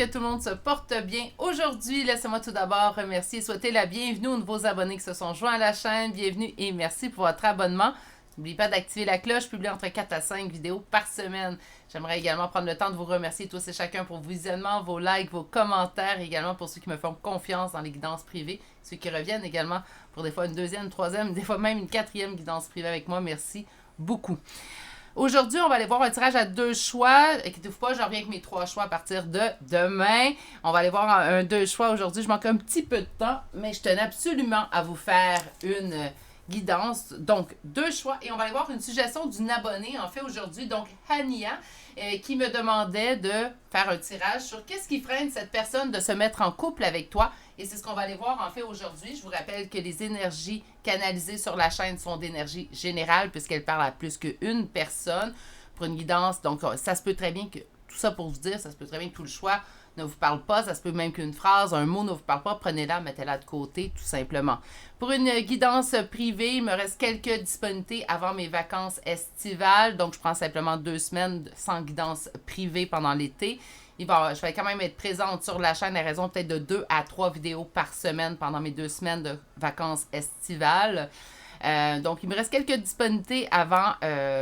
que tout le monde se porte bien. Aujourd'hui, laissez-moi tout d'abord remercier et souhaiter la bienvenue aux nouveaux abonnés qui se sont joints à la chaîne. Bienvenue et merci pour votre abonnement. N'oubliez pas d'activer la cloche, je publie entre 4 à 5 vidéos par semaine. J'aimerais également prendre le temps de vous remercier tous et chacun pour vos visionnements, vos likes, vos commentaires, et également pour ceux qui me font confiance dans les guidances privées, ceux qui reviennent également pour des fois une deuxième, une troisième, des fois même une quatrième guidance privée avec moi. Merci beaucoup. Aujourd'hui, on va aller voir un tirage à 2 choix. Inquiétez-vous pas, je reviens avec mes 3 choix à partir de demain. On va aller voir un 2 choix aujourd'hui. Je manque un petit peu de temps, mais je tenais absolument à vous faire une guidance. Donc, 2 choix. Et on va aller voir une suggestion d'une abonnée, en fait, aujourd'hui. Donc, Hania, qui me demandait de faire un tirage sur qu'est-ce qui freine cette personne de se mettre en couple avec toi. Et c'est ce qu'on va aller voir en fait aujourd'hui. Je vous rappelle que les énergies canalisées sur la chaîne sont d'énergie générale puisqu'elles parlent à plus qu'une personne pour une guidance. Donc, ça se peut très bien que, tout ça pour vous dire, ça se peut très bien que tout le choix ne vous parle pas. Ça se peut même qu'une phrase, un mot ne vous parle pas. Prenez-la, mettez-la de côté, tout simplement. Pour une guidance privée, il me reste quelques disponibilités avant mes vacances estivales. Donc, je prends simplement 2 semaines sans guidance privée pendant l'été. Je vais quand même être présente sur la chaîne à raison peut-être de 2 à 3 vidéos par semaine pendant mes 2 semaines de vacances estivales. Donc, il me reste quelques disponibilités avant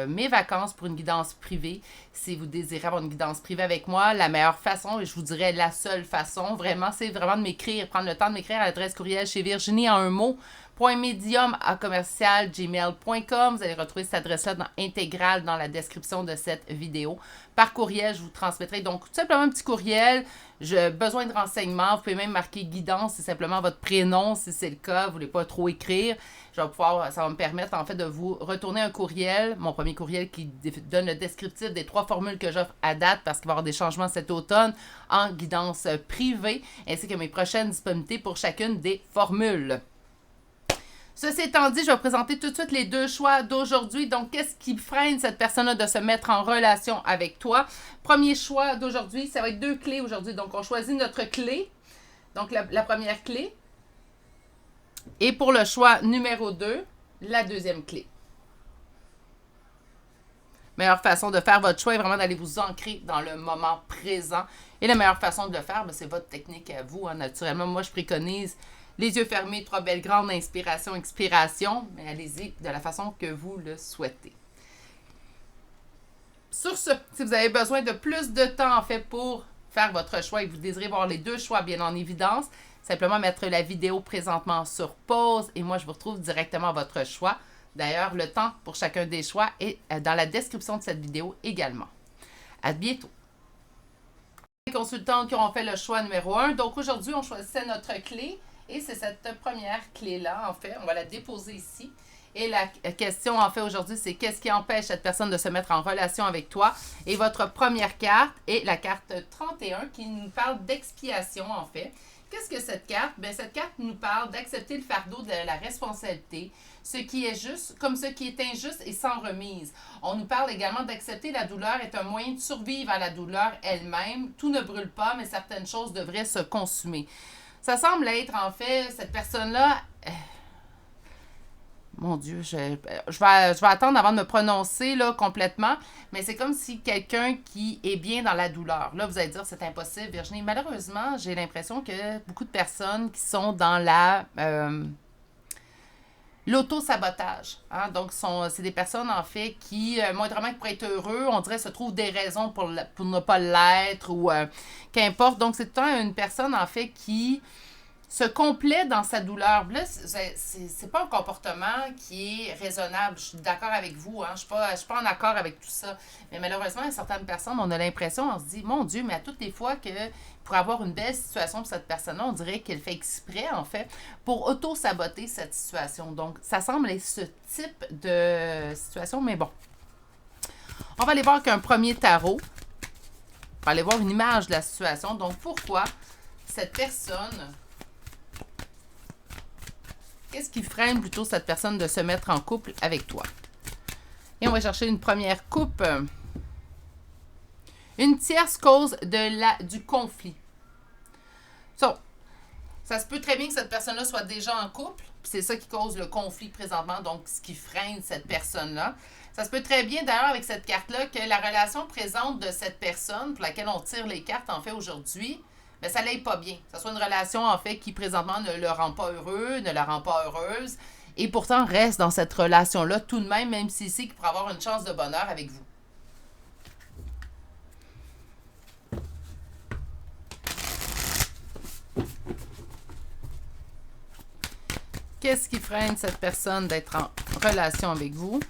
mes vacances pour une guidance privée. Si vous désirez avoir une guidance privée avec moi, la meilleure façon, et je vous dirais la seule façon, vraiment, c'est vraiment de m'écrire, prendre le temps de m'écrire à l'adresse courriel chez Virginie en un mot, .medium@commercial@gmail.com. Vous allez retrouver cette adresse-là intégrale dans la description de cette vidéo. Par courriel, je vous transmettrai donc tout simplement un petit courriel. J'ai besoin de renseignements. Vous pouvez même marquer guidance, c'est simplement votre prénom si c'est le cas. Vous ne voulez pas trop écrire. Ça va me permettre en fait de vous retourner un courriel, mon premier courriel qui donne le descriptif des 3 formules que j'offre à date parce qu'il va y avoir des changements cet automne en guidance privée, ainsi que mes prochaines disponibilités pour chacune des formules. Ceci étant dit, je vais vous présenter tout de suite les 2 choix d'aujourd'hui. Donc, qu'est-ce qui freine cette personne-là de se mettre en relation avec toi? Premier choix d'aujourd'hui, ça va être 2 clés aujourd'hui. Donc, on choisit notre clé. Donc, la première clé. Et pour le choix numéro 2, la deuxième clé. Meilleure façon de faire votre choix est vraiment d'aller vous ancrer dans le moment présent. Et la meilleure façon de le faire, c'est votre technique à vous. Naturellement, moi, je préconise les yeux fermés, 3 belles grandes inspiration, expiration, mais allez-y de la façon que vous le souhaitez. Sur ce, si vous avez besoin de plus de temps en fait pour faire votre choix et que vous désirez voir les 2 choix bien en évidence, simplement mettre la vidéo présentement sur pause et moi je vous retrouve directement à votre choix. D'ailleurs, le temps pour chacun des choix est dans la description de cette vidéo également. À bientôt. Les consultantes qui auront fait le choix numéro 1. Donc aujourd'hui, on choisissait notre clé. Et c'est cette première clé-là, en fait. On va la déposer ici. Et la question, en fait, aujourd'hui, c'est qu'est-ce qui empêche cette personne de se mettre en relation avec toi? Et votre première carte est la carte 31 qui nous parle d'expiation, en fait. Qu'est-ce que cette carte? Bien, cette carte nous parle d'accepter le fardeau de la responsabilité, ce qui est juste, comme ce qui est injuste et sans remise. On nous parle également d'accepter la douleur est un moyen de survivre à la douleur elle-même. Tout ne brûle pas, mais certaines choses devraient se consumer. Ça semble être, en fait, cette personne-là... Mon Dieu, je vais attendre avant de me prononcer là, complètement, mais c'est comme si quelqu'un qui est bien dans la douleur. Là, vous allez dire, c'est impossible, Virginie. Malheureusement, j'ai l'impression que beaucoup de personnes qui sont dans l'auto-sabotage. Hein? Donc, c'est des personnes, en fait, qui, moindrement pour être heureux, on dirait, se trouvent des raisons pour ne pas l'être ou qu'importe. Donc, c'est tout le temps une personne, en fait, qui se complaît dans sa douleur. Là, c'est pas un comportement qui est raisonnable. Je suis d'accord avec vous. Hein? Je suis pas en accord avec tout ça. Mais malheureusement, certaines personnes, on a l'impression, on se dit, mon Dieu, mais à toutes les fois que pour avoir une belle situation pour cette personne-là, on dirait qu'elle fait exprès, en fait, pour auto-saboter cette situation. Donc, ça semble être ce type de situation, mais bon. On va aller voir qu'un premier tarot. On va aller voir une image de la situation. Donc, pourquoi cette personne... Qu'est-ce qui freine plutôt cette personne de se mettre en couple avec toi? Et on va chercher une première coupe. Une tierce cause du conflit. So, ça se peut très bien que cette personne-là soit déjà en couple. C'est ça qui cause le conflit présentement, donc ce qui freine cette personne-là. Ça se peut très bien d'ailleurs avec cette carte-là que la relation présente de cette personne pour laquelle on tire les cartes en fait aujourd'hui mais ça l'aide pas bien. Que ce soit une relation, en fait, qui présentement ne le rend pas heureux, ne la rend pas heureuse, et pourtant reste dans cette relation-là tout de même, même s'il sait qu'il pourrait avoir une chance de bonheur avec vous. Qu'est-ce qui freine cette personne d'être en relation avec vous?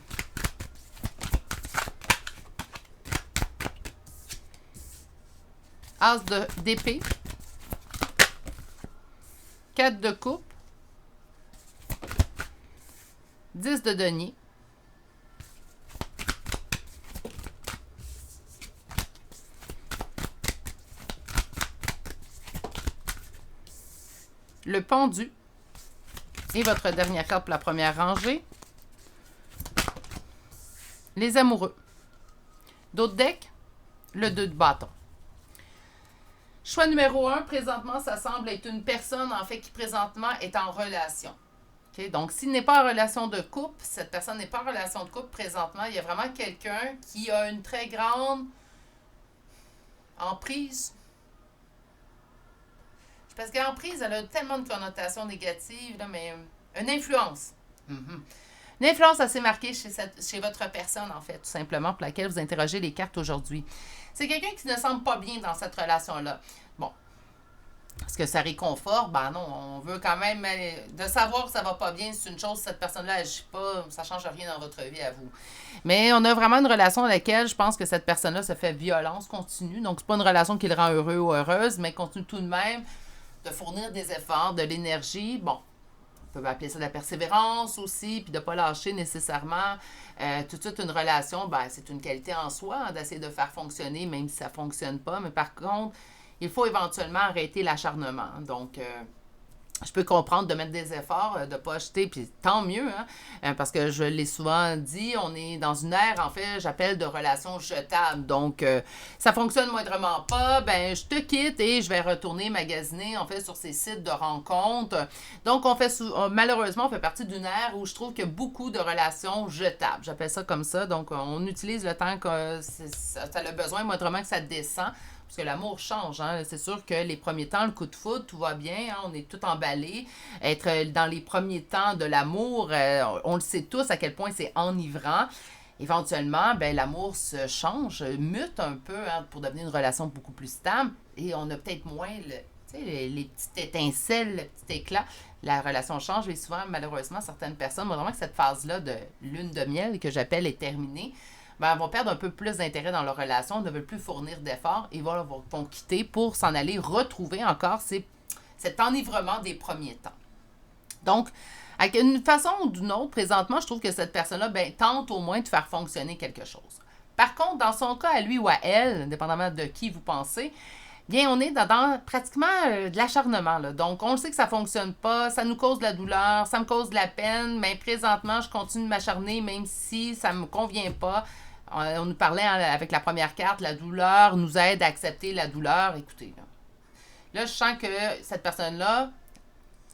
As d'épée. 4 de coupe. 10 de denier. Le pendu. Et votre dernière carte pour la première rangée. Les amoureux. D'autres decks, le 2 de bâton. Choix numéro 1, présentement, ça semble être une personne, en fait, qui présentement est en relation. Okay? Donc, s'il n'est pas en relation de couple, cette personne n'est pas en relation de couple présentement, il y a vraiment quelqu'un qui a une très grande emprise. Parce qu'emprise, elle a tellement de connotations négatives, là, mais une influence. Mm-hmm. Une influence assez marquée chez votre personne, en fait, tout simplement, pour laquelle vous interrogez les cartes aujourd'hui. C'est quelqu'un qui ne semble pas bien dans cette relation-là. Bon. Est-ce que ça réconforte? Ben non, on veut quand même... De savoir que ça va pas bien, c'est une chose, cette personne-là n'agit pas, ça change rien dans votre vie à vous. Mais on a vraiment une relation dans laquelle je pense que cette personne-là se fait violence continue. Donc, c'est pas une relation qui le rend heureux ou heureuse, mais continue tout de même de fournir des efforts, de l'énergie. Bon, on peut appeler ça de la persévérance aussi, puis de ne pas lâcher nécessairement. Tout de suite, une relation, ben, c'est une qualité en soi, hein, d'essayer de faire fonctionner, même si ça ne fonctionne pas. Mais par contre, il faut éventuellement arrêter l'acharnement. Donc, je peux comprendre de mettre des efforts, de ne pas acheter, puis tant mieux, hein, parce que je l'ai souvent dit, on est dans une ère, en fait, j'appelle de relations jetables. Donc, ça fonctionne moindrement pas, ben je te quitte et je vais retourner magasiner, en fait, sur ces sites de rencontres. Donc, malheureusement, on fait partie d'une ère où je trouve qu'il y a beaucoup de relations jetables. J'appelle ça comme ça. Donc, on utilise le temps que ça a besoin, moindrement que ça descend. Parce que l'amour change. Hein? C'est sûr que les premiers temps, le coup de foudre, tout va bien. Hein? On est tout emballé. Être dans les premiers temps de l'amour, on le sait tous à quel point c'est enivrant. Éventuellement, ben, l'amour se change, mute un peu, hein, pour devenir une relation beaucoup plus stable. Et on a peut-être moins les petites étincelles, le petit éclat. La relation change et souvent, malheureusement, certaines personnes, vraiment que cette phase-là de lune de miel que j'appelle est terminée, ben, vont perdre un peu plus d'intérêt dans leur relation, ne veulent plus fournir d'efforts et vont quitter pour s'en aller retrouver encore cet enivrement des premiers temps. Donc, avec une façon ou d'une autre, présentement, je trouve que cette personne-là ben, tente au moins de faire fonctionner quelque chose. Par contre, dans son cas, à lui ou à elle, indépendamment de qui vous pensez, bien, on est dans pratiquement de l'acharnement. Là. Donc, on sait que ça ne fonctionne pas, ça nous cause de la douleur, ça me cause de la peine, mais présentement, je continue de m'acharner même si ça ne me convient pas. On nous parlait avec la première carte, la douleur nous aide à accepter la douleur. Écoutez, là je sens que cette personne-là,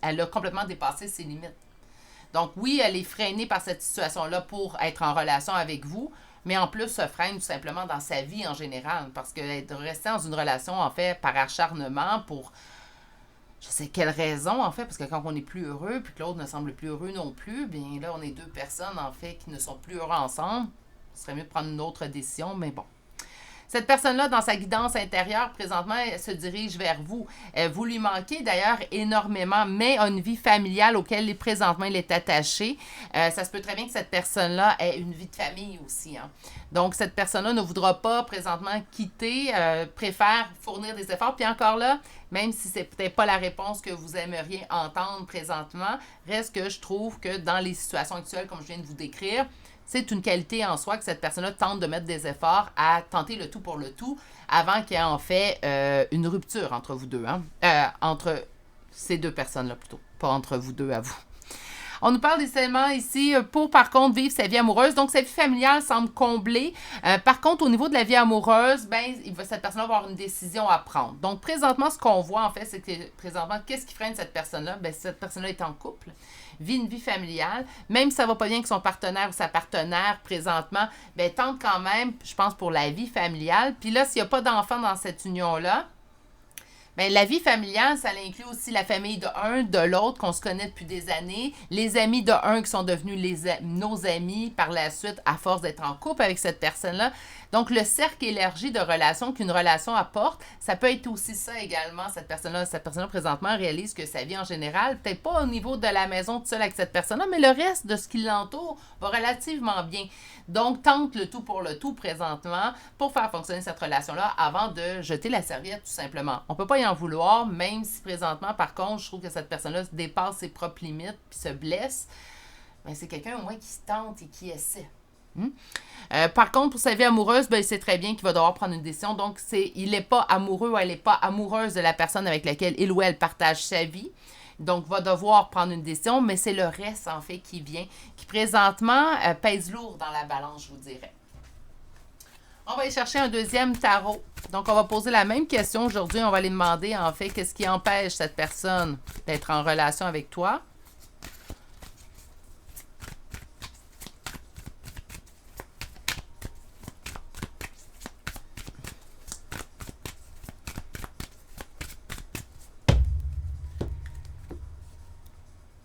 elle a complètement dépassé ses limites. Donc oui, elle est freinée par cette situation-là pour être en relation avec vous, mais en plus se freine tout simplement dans sa vie en général, parce que rester dans une relation, en fait, par acharnement, pour je sais quelle raison, en fait, parce que quand on n'est plus heureux, puis que l'autre ne semble plus heureux non plus, bien là, on est deux personnes, en fait, qui ne sont plus heureux ensemble. Ce serait mieux de prendre une autre décision, mais bon. Cette personne-là, dans sa guidance intérieure, présentement, elle se dirige vers vous. Vous lui manquez d'ailleurs énormément, mais a une vie familiale auquel présentement il est attaché. Ça se peut très bien que cette personne-là ait une vie de famille aussi. Hein. Donc, cette personne-là ne voudra pas présentement quitter, préfère fournir des efforts. Puis encore là, même si c'est peut-être pas la réponse que vous aimeriez entendre présentement, reste que je trouve que dans les situations actuelles, comme je viens de vous décrire, c'est une qualité en soi que cette personne-là tente de mettre des efforts à tenter le tout pour le tout avant qu'il y ait en fait une rupture entre vous deux. Hein? Entre ces deux personnes-là plutôt, pas entre vous deux à vous. On nous parle des éléments ici pour, par contre, vivre sa vie amoureuse. Donc, sa vie familiale semble comblée. Par contre, au niveau de la vie amoureuse, ben, cette personne-là va avoir une décision à prendre. Donc, présentement, ce qu'on voit, en fait, c'est que présentement, qu'est-ce qui freine cette personne-là? Ben, cette personne-là est en couple, vit une vie familiale. Même si ça va pas bien avec son partenaire ou sa partenaire présentement, ben, tente quand même, je pense, pour la vie familiale. Puis là, s'il n'y a pas d'enfant dans cette union-là, Bien, la vie familiale, ça inclut aussi la famille de un, de l'autre, qu'on se connaît depuis des années, les amis de un qui sont devenus nos amis par la suite à force d'être en couple avec cette personne-là. Donc, le cercle élargi de relations qu'une relation apporte, ça peut être aussi ça également. Cette personne-là présentement réalise que sa vie en général, peut-être pas au niveau de la maison toute seule avec cette personne-là, mais le reste de ce qui l'entoure va relativement bien. Donc, tente le tout pour le tout présentement pour faire fonctionner cette relation-là avant de jeter la serviette tout simplement. On peut pas y en vouloir, même si présentement, par contre, je trouve que cette personne-là dépasse ses propres limites puis se blesse. Mais c'est quelqu'un au moins qui se tente et qui essaie. Par contre, pour sa vie amoureuse, ben, il sait très bien qu'il va devoir prendre une décision. Donc, il n'est pas amoureux ou elle n'est pas amoureuse de la personne avec laquelle il ou elle partage sa vie. Donc, va devoir prendre une décision, mais c'est le reste, en fait, qui vient, qui présentement pèse lourd dans la balance, je vous dirais. On va aller chercher un deuxième tarot. Donc, on va poser la même question aujourd'hui. On va aller demander, en fait, qu'est-ce qui empêche cette personne d'être en relation avec toi?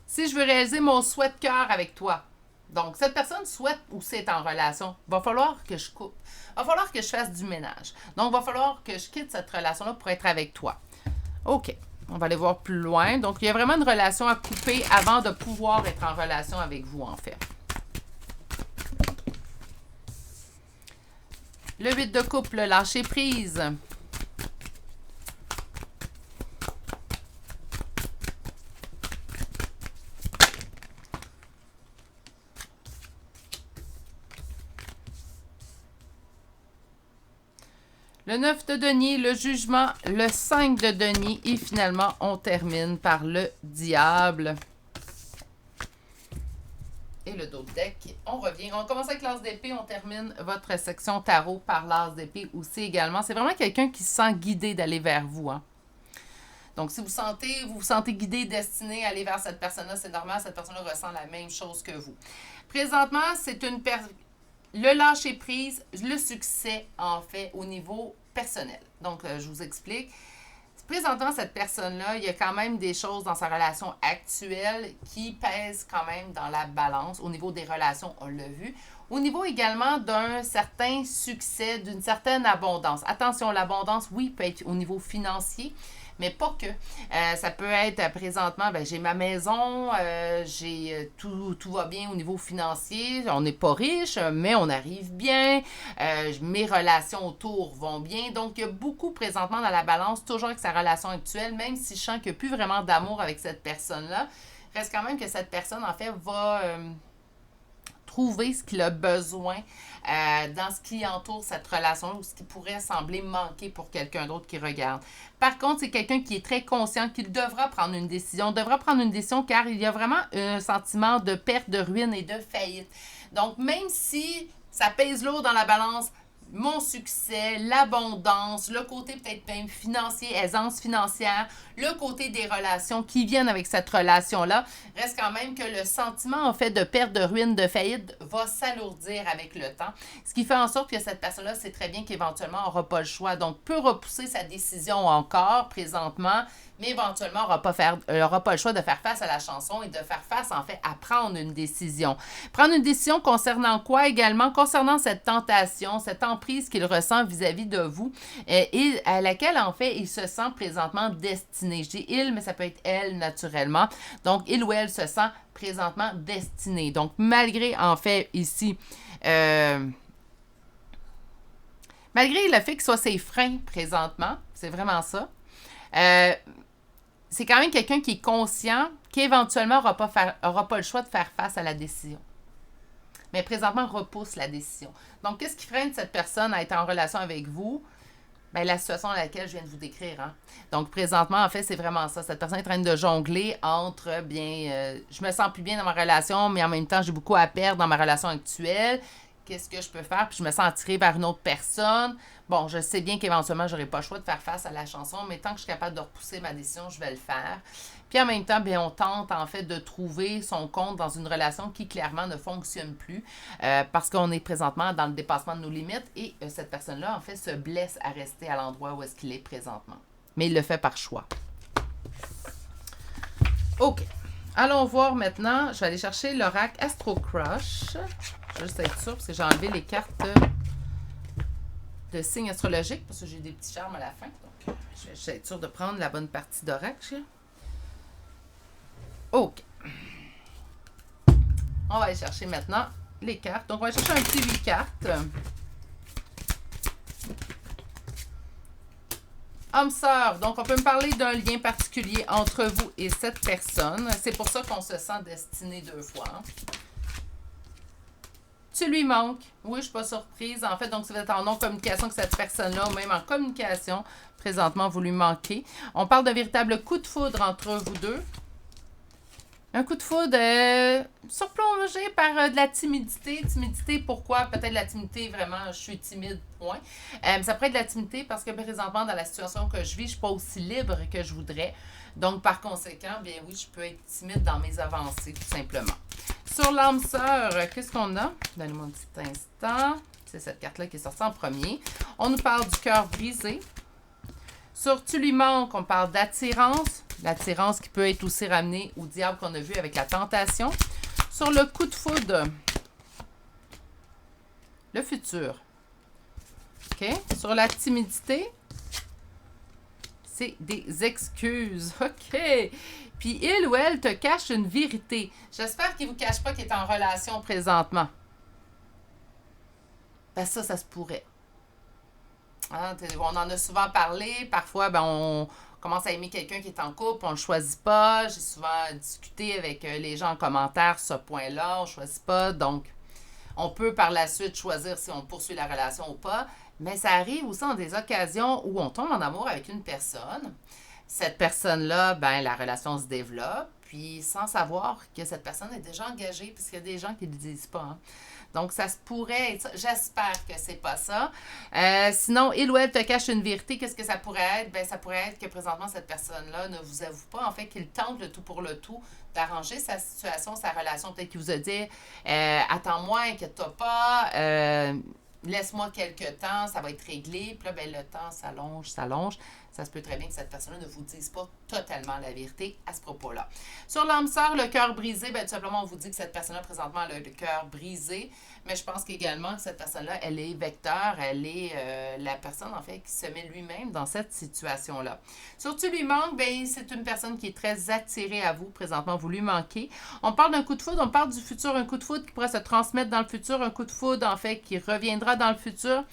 Si je veux réaliser mon souhait de cœur avec toi, donc cette personne souhaite ou c'est en relation, va falloir que je coupe. Va falloir que je fasse du ménage. Donc, va falloir que je quitte cette relation-là pour être avec toi. OK. On va aller voir plus loin. Donc, il y a vraiment une relation à couper avant de pouvoir être en relation avec vous, en fait. Le 8 de coupe, le lâcher prise. Le 9 de denier, le jugement, le 5 de denier et finalement, on termine par le diable. Et le dos de deck, on revient. On commence avec l'as d'épée, on termine votre section tarot par l'as d'épée aussi également. C'est vraiment quelqu'un qui se sent guidé d'aller vers vous. Hein. Donc, si vous vous sentez guidé, destiné à aller vers cette personne-là, c'est normal, cette personne-là ressent la même chose que vous. Présentement, c'est une personne... Le lâcher prise, le succès, en fait, au niveau personnel. Donc, je vous explique. Présentement, cette personne-là, il y a quand même des choses dans sa relation actuelle qui pèsent quand même dans la balance. Au niveau des relations, on l'a vu. Au niveau également d'un certain succès, d'une certaine abondance. Attention, l'abondance, oui, peut être au niveau financier, mais pas que. Ça peut être présentement, ben, j'ai ma maison, tout va bien au niveau financier, on n'est pas riche, mais on arrive bien, mes relations autour vont bien. Donc, il y a beaucoup présentement dans la balance, toujours avec sa relation actuelle, même si je sens qu'il n'y a plus vraiment d'amour avec cette personne-là, reste quand même que cette personne, en fait, va... trouver ce qu'il a besoin dans ce qui entoure cette relation ou ce qui pourrait sembler manquer pour quelqu'un d'autre qui regarde. Par contre, c'est quelqu'un qui est très conscient qu'il devra prendre une décision. Devra prendre une décision car il y a vraiment un sentiment de perte, de ruine et de faillite. Donc, même si ça pèse lourd dans la balance, mon succès, l'abondance, le côté peut-être même financier, aisance financière, le côté des relations qui viennent avec cette relation-là, reste quand même que le sentiment en fait de perte, de ruine, de faillite va s'alourdir avec le temps. Ce qui fait en sorte que cette personne-là sait très bien qu'éventuellement on n'aura pas le choix. Donc, peut repousser sa décision encore présentement, mais éventuellement, on n'aura pas le choix de faire face à la chanson et de faire face, en fait, à prendre une décision. Prendre une décision concernant quoi également? Concernant cette tentation, cette emprise qu'il ressent vis-à-vis de vous et à laquelle, en fait, il se sent présentement destiné. Je dis il, mais ça peut être elle, naturellement. Donc, il ou elle se sent présentement destiné. Donc, malgré, en fait, ici... malgré le fait que ce soit ses freins présentement, c'est vraiment ça, c'est quand même quelqu'un qui est conscient qu'éventuellement n'aura pas le choix de faire face à la décision. Mais présentement, repousse la décision. Donc, qu'est-ce qui freine cette personne à être en relation avec vous? Bien, la situation dans laquelle je viens de vous décrire. Hein? Donc, présentement, en fait, c'est vraiment ça. Cette personne est en train de jongler entre, je me sens plus bien dans ma relation, mais en même temps, j'ai beaucoup à perdre dans ma relation actuelle. Qu'est-ce que je peux faire? Puis je me sens attirée vers une autre personne. Bon, je sais bien qu'éventuellement, je n'aurai pas le choix de faire face à la chanson, mais tant que je suis capable de repousser ma décision, je vais le faire. Puis en même temps, bien, on tente en fait de trouver son compte dans une relation qui clairement ne fonctionne plus parce qu'on est présentement dans le dépassement de nos limites et cette personne-là, en fait, se blesse à rester à l'endroit où est-ce qu'il est présentement. mais il le fait par choix. OK. Allons voir maintenant. Je vais aller chercher l'oracle Astro Crush. Je vais juste être sûre parce que j'ai enlevé les cartes de signes astrologiques parce que j'ai des petits charmes à la fin. Donc, je vais juste être sûre de prendre la bonne partie d'oracle. OK. On va aller chercher maintenant les cartes. Donc, on va chercher un petit 8 cartes. Homme-sœur, donc on peut me parler d'un lien particulier entre vous et cette personne. C'est pour ça qu'on se sent destiné 2 fois. Hein. Tu lui manques. Oui, je ne suis pas surprise. En fait, donc si vous êtes en non-communication avec cette personne-là, ou même en communication, présentement, vous lui manquez. On parle d'un véritable coup de foudre entre vous deux. Un coup de foudre surplongé par de la timidité. Timidité, pourquoi? Peut-être la timidité, vraiment, je suis timide, point. Ça pourrait être de la timidité parce que présentement, dans la situation que je vis, je ne suis pas aussi libre que je voudrais. Donc, par conséquent, bien oui, je peux être timide dans mes avancées, tout simplement. Sur l'âme sœur, qu'est-ce qu'on a? Donnez-moi un petit instant. C'est cette carte-là qui est sortie en premier. On nous parle du cœur brisé. Sur tu lui manques, on parle d'attirance. L'attirance qui peut être aussi ramenée au diable qu'on a vu avec la tentation. Sur le coup de foudre, le futur. OK? Sur la timidité, c'est des excuses. OK? Puis il ou elle te cache une vérité. J'espère qu'il ne vous cache pas qu'il est en relation présentement. Ben ça se pourrait. Hein, on en a souvent parlé. Parfois, ben, on commence à aimer quelqu'un qui est en couple, on ne le choisit pas. J'ai souvent discuté avec les gens en commentaire ce point-là, on ne choisit pas. Donc, on peut par la suite choisir si on poursuit la relation ou pas. Mais ça arrive aussi dans des occasions où on tombe en amour avec une personne. Cette personne-là, ben, la relation se développe, puis sans savoir que cette personne est déjà engagée, puisqu'il y a des gens qui ne le disent pas. Hein. Donc, ça se pourrait être ça. J'espère que c'est pas ça. Sinon, il ou elle te cache une vérité. Qu'est-ce que ça pourrait être? Ben, ça pourrait être que présentement, cette personne-là ne vous avoue pas, en fait, qu'il tente le tout pour le tout d'arranger sa situation, sa relation. Peut-être qu'il vous a dit attends-moi, inquiète-toi pas, laisse-moi quelques temps, ça va être réglé. Puis là, ben, le temps s'allonge. Ça se peut très bien que cette personne-là ne vous dise pas totalement la vérité à ce propos-là. Sur l'âme sœur, le cœur brisé, bien, tout simplement, on vous dit que cette personne-là, présentement, a le cœur brisé. Mais je pense qu'également, que cette personne-là, elle est vecteur, elle est la personne, en fait, qui se met lui-même dans cette situation-là. Sur tu lui manques, bien, c'est une personne qui est très attirée à vous. Présentement, vous lui manquez. On parle d'un coup de foudre, on parle du futur, un coup de foudre qui pourrait se transmettre dans le futur, un coup de foudre, en fait, qui reviendra dans le futur.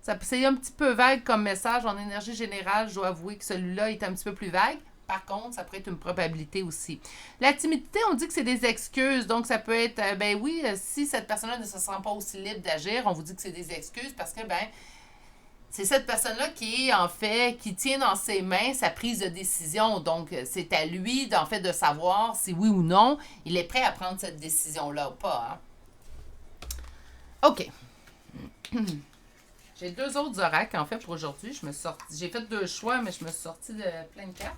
C'est un petit peu vague comme message. En énergie générale, je dois avouer que celui-là est un petit peu plus vague. Par contre, ça pourrait être une probabilité aussi. La timidité, on dit que c'est des excuses. Donc, ça peut être, ben oui, si cette personne-là ne se sent pas aussi libre d'agir, on vous dit que c'est des excuses parce que, ben, c'est cette personne-là qui est, en fait, qui tient dans ses mains sa prise de décision. Donc, c'est à lui, en fait, de savoir si oui ou non, il est prêt à prendre cette décision-là ou pas. Hein? OK. J'ai 2 autres oracles, en fait, pour aujourd'hui. J'ai fait 2 choix, mais je me suis sortie de plein de cartes.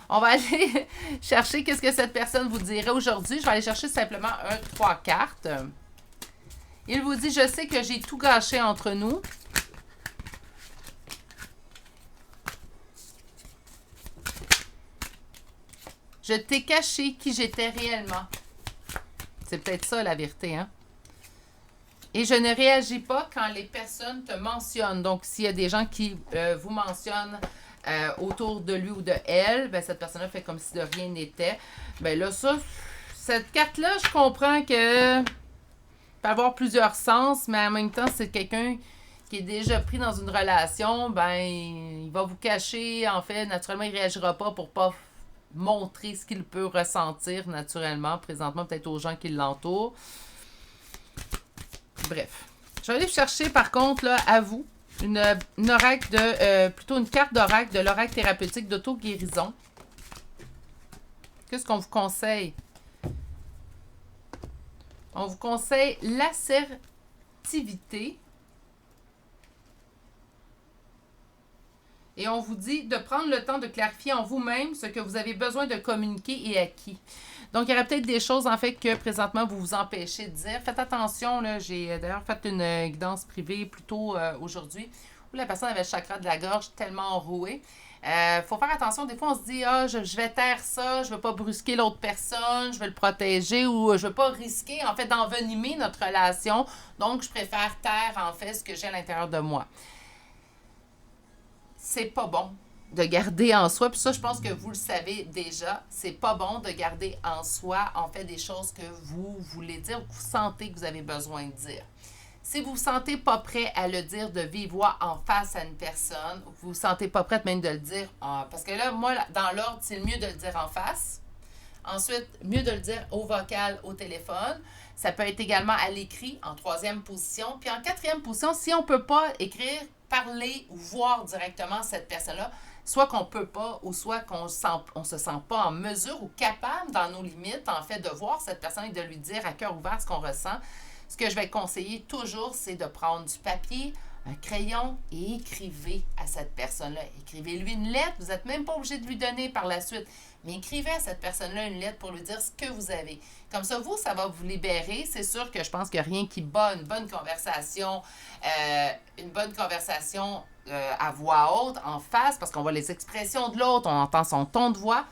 On va aller chercher qu'est-ce que cette personne vous dirait aujourd'hui. Je vais aller chercher simplement 3 cartes. Il vous dit, je sais que j'ai tout gâché entre nous. Je t'ai caché qui j'étais réellement. C'est peut-être ça, la vérité, hein? Et je ne réagis pas quand les personnes te mentionnent. Donc, s'il y a des gens qui vous mentionnent autour de lui ou de elle, ben, cette personne-là fait comme si de rien n'était. Ben là, cette carte-là, je comprends que peut avoir plusieurs sens, mais en même temps, c'est quelqu'un qui est déjà pris dans une relation, ben, il va vous cacher. En fait, naturellement, il ne réagira pas pour pas montrer ce qu'il peut ressentir naturellement, présentement, peut-être aux gens qui l'entourent. Bref. Je vais aller chercher, par contre, là, à vous, une oracle plutôt une carte d'oracle de l'oracle thérapeutique d'auto-guérison. Qu'est-ce qu'on vous conseille? On vous conseille l'assertivité. Et on vous dit de prendre le temps de clarifier en vous-même ce que vous avez besoin de communiquer et à qui. Donc, il y aurait peut-être des choses, en fait, que présentement, vous vous empêchez de dire. Faites attention, là. J'ai d'ailleurs fait une guidance privée plus tôt aujourd'hui ou la personne avait le chakra de la gorge tellement enroué. Faut faire attention. Des fois, on se dit, ah, je vais taire ça, je ne veux pas brusquer l'autre personne, je veux le protéger ou je ne veux pas risquer, en fait, d'envenimer notre relation. Donc, je préfère taire, en fait, ce que j'ai à l'intérieur de moi. C'est pas bon de garder en soi, puis ça, je pense que vous le savez déjà, c'est pas bon de garder en soi, en fait, des choses que vous voulez dire ou que vous sentez que vous avez besoin de dire. Si vous ne vous sentez pas prêt à le dire de vive voix en face à une personne, ou que vous ne vous sentez pas prête même de le dire, parce que là, moi, dans l'ordre, c'est le mieux de le dire en face. Ensuite, mieux de le dire au vocal, au téléphone. Ça peut être également à l'écrit, en troisième position. Puis en quatrième position, si on ne peut pas écrire, parler ou voir directement cette personne-là, soit qu'on ne peut pas ou soit qu'on ne se sent pas en mesure ou capable, dans nos limites, en fait, de voir cette personne et de lui dire à cœur ouvert ce qu'on ressent, ce que je vais conseiller toujours, c'est de prendre du papier, un crayon et écrivez à cette personne-là. Écrivez-lui une lettre. Vous n'êtes même pas obligé de lui donner par la suite. Mais écrivez à cette personne-là une lettre pour lui dire ce que vous avez. Comme ça, vous, ça va vous libérer. C'est sûr que je pense qu'il n'y a rien qui bat une bonne conversation, à voix haute, en face, parce qu'on voit les expressions de l'autre, on entend son ton de voix.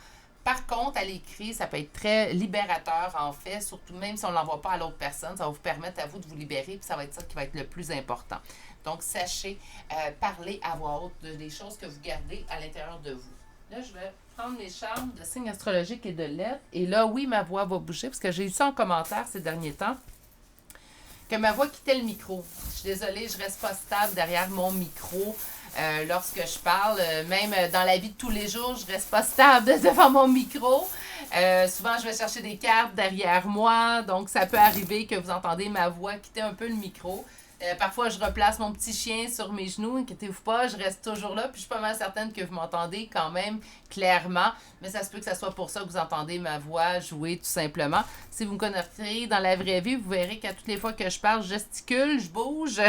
Par contre, à l'écrit, ça peut être très libérateur, en fait, surtout même si on ne l'envoie pas à l'autre personne, ça va vous permettre à vous de vous libérer, puis ça va être ça qui va être le plus important. Donc, sachez parler à voix haute des choses que vous gardez à l'intérieur de vous. Là, je vais prendre mes charmes de signes astrologiques et de lettres. Et là, oui, ma voix va bouger, parce que j'ai eu ça en commentaire ces derniers temps, que ma voix quittait le micro. Je suis désolée, je ne reste pas stable derrière mon micro. Lorsque je parle, même dans la vie de tous les jours, je reste pas stable devant mon micro. Souvent, je vais chercher des cartes derrière moi, donc ça peut arriver que vous entendez ma voix quitter un peu le micro. Parfois, je replace mon petit chien sur mes genoux, inquiétez-vous pas, je reste toujours là, puis je suis pas mal certaine que vous m'entendez quand même clairement, mais ça se peut que ça soit pour ça que vous entendez ma voix jouer tout simplement. Si vous me connaissez dans la vraie vie, vous verrez qu'à toutes les fois que je parle, je gesticule, je bouge,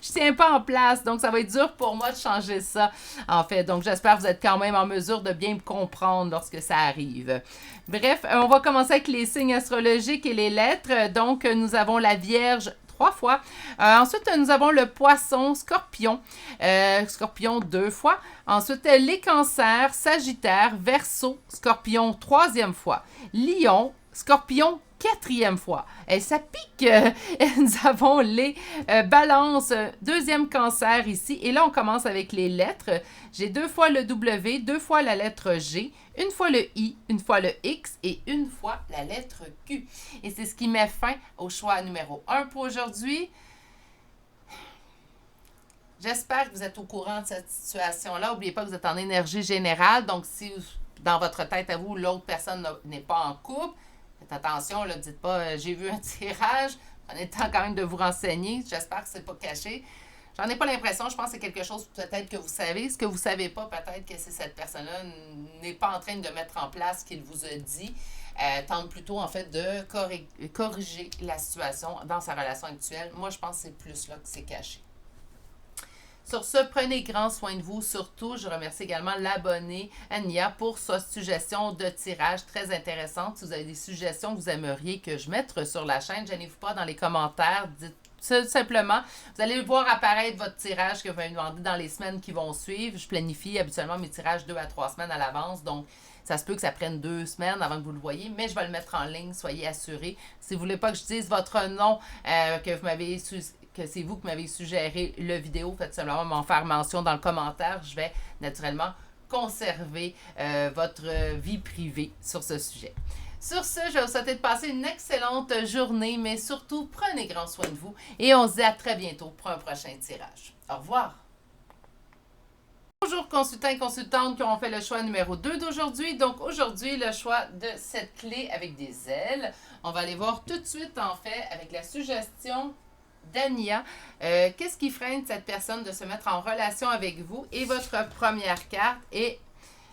je tiens pas en place, donc ça va être dur pour moi de changer ça, en fait. Donc, j'espère que vous êtes quand même en mesure de bien me comprendre lorsque ça arrive. Bref, on va commencer avec les signes astrologiques et les lettres. Donc, nous avons la Vierge 3 fois. Ensuite, nous avons le Poisson, Scorpion. Scorpion 2 fois. Ensuite, les Cancers, Sagittaire, Verseau, Scorpion 3e fois. Lion, Scorpion 4e fois. Et ça pique. Nous avons les Balances, 2e Cancer ici. Et là, on commence avec les lettres. J'ai 2 fois le W, 2 fois la lettre G, une fois le I, une fois le X et une fois la lettre Q. Et c'est ce qui met fin au choix numéro 1 pour aujourd'hui. J'espère que vous êtes au courant de cette situation-là. N'oubliez pas que vous êtes en énergie générale. Donc, si dans votre tête à vous, l'autre personne n'est pas en couple, faites attention, ne dites pas j'ai vu un tirage. Prenez le temps quand même de vous renseigner. J'espère que ce n'est pas caché. J'en ai pas l'impression. Je pense que c'est quelque chose peut-être que vous savez. Ce que vous ne savez pas, peut-être que c'est cette personne-là n'est pas en train de mettre en place ce qu'il vous a dit. Tente plutôt, en fait, de corriger la situation dans sa relation actuelle. Moi, je pense que c'est plus là que c'est caché. Sur ce, prenez grand soin de vous. Surtout, je remercie également l'abonné Ania pour sa suggestion de tirage très intéressante. Si vous avez des suggestions que vous aimeriez que je mette sur la chaîne, gênez-vous pas dans les commentaires. Dites tout simplement, vous allez voir apparaître votre tirage que vous m'avez demandé dans les semaines qui vont suivre. Je planifie habituellement mes tirages 2 à 3 semaines à l'avance. Donc, ça se peut que ça prenne 2 semaines avant que vous le voyez, mais je vais le mettre en ligne, soyez assurés. Si vous ne voulez pas que je dise votre nom, que c'est vous qui m'avez suggéré le vidéo, faites simplement m'en faire mention dans le commentaire. Je vais naturellement conserver votre vie privée sur ce sujet. Sur ce, je vais vous souhaiter de passer une excellente journée, mais surtout, prenez grand soin de vous et on se dit à très bientôt pour un prochain tirage. Au revoir! Bonjour consultants et consultantes qui ont fait le choix numéro 2 d'aujourd'hui. Donc aujourd'hui, le choix de cette clé avec des ailes. On va aller voir tout de suite en fait avec la suggestion d'Ania. Qu'est-ce qui freine cette personne de se mettre en relation avec vous? Et votre première carte est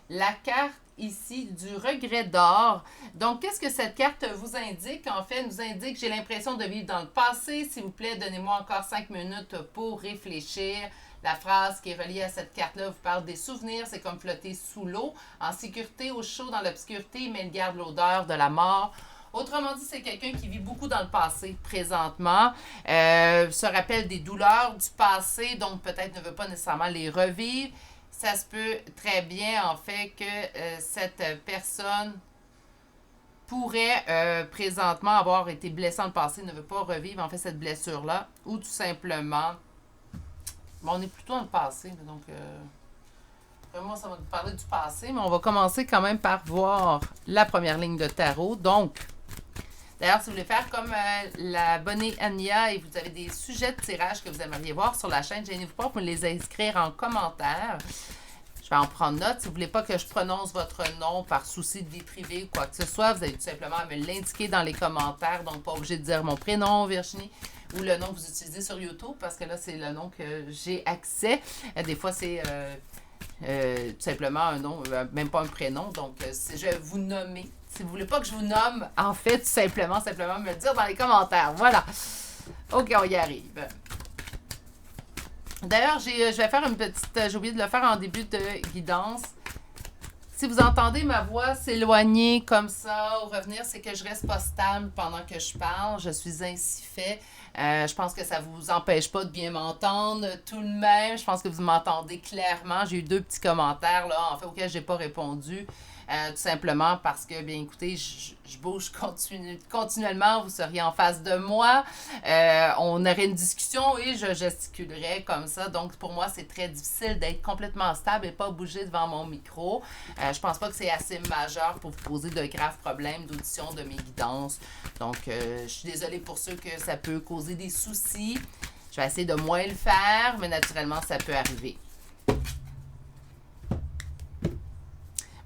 la carte ici du regret d'or. Donc, qu'est-ce que cette carte vous indique? En fait, elle nous indique, j'ai l'impression de vivre dans le passé. S'il vous plaît, donnez-moi encore 5 minutes pour réfléchir. La phrase qui est reliée à cette carte-là vous parle des souvenirs. C'est comme flotter sous l'eau, en sécurité, au chaud, dans l'obscurité, mais il garde l'odeur de la mort. Autrement dit, c'est quelqu'un qui vit beaucoup dans le passé présentement, se rappelle des douleurs du passé, donc peut-être ne veut pas nécessairement les revivre. Ça se peut très bien, en fait, que cette personne pourrait présentement avoir été blessée dans le passé, ne veut pas revivre en fait cette blessure-là, ou tout simplement, bon, on est plutôt dans le passé, donc vraiment ça va nous parler du passé, mais on va commencer quand même par voir la première ligne de tarot. Donc, d'ailleurs, si vous voulez faire comme l'abonnée Ania et vous avez des sujets de tirage que vous aimeriez voir sur la chaîne, gênez-vous pas pour me les inscrire en commentaire. Je vais en prendre note. Si vous ne voulez pas que je prononce votre nom par souci de vie privée ou quoi que ce soit, vous avez tout simplement à me l'indiquer dans les commentaires. Donc, pas obligé de dire mon prénom, Virginie, ou le nom que vous utilisez sur YouTube, parce que là, c'est le nom que j'ai accès. Des fois, c'est tout simplement un nom, même pas un prénom. Donc, je vais vous nommer. Si vous voulez pas que je vous nomme, en fait, tout simplement me le dire dans les commentaires. Voilà. OK, on y arrive. D'ailleurs, je vais faire une petite... J'ai oublié de le faire en début de guidance. Si vous entendez ma voix s'éloigner comme ça ou revenir, c'est que je reste pas stable pendant que je parle. Je suis ainsi fait. Je pense que ça vous empêche pas de bien m'entendre tout de même. Je pense que vous m'entendez clairement. J'ai eu 2 petits commentaires là, en fait, auxquels j'ai pas répondu. Tout simplement parce que, bien écoutez, je bouge continuellement, vous seriez en face de moi, on aurait une discussion et je gesticulerais comme ça. Donc, pour moi, c'est très difficile d'être complètement stable et pas bouger devant mon micro. Je pense pas que c'est assez majeur pour vous poser de graves problèmes d'audition de mes guidances. Donc, je suis désolée pour ceux que ça peut causer des soucis. Je vais essayer de moins le faire, mais naturellement, ça peut arriver.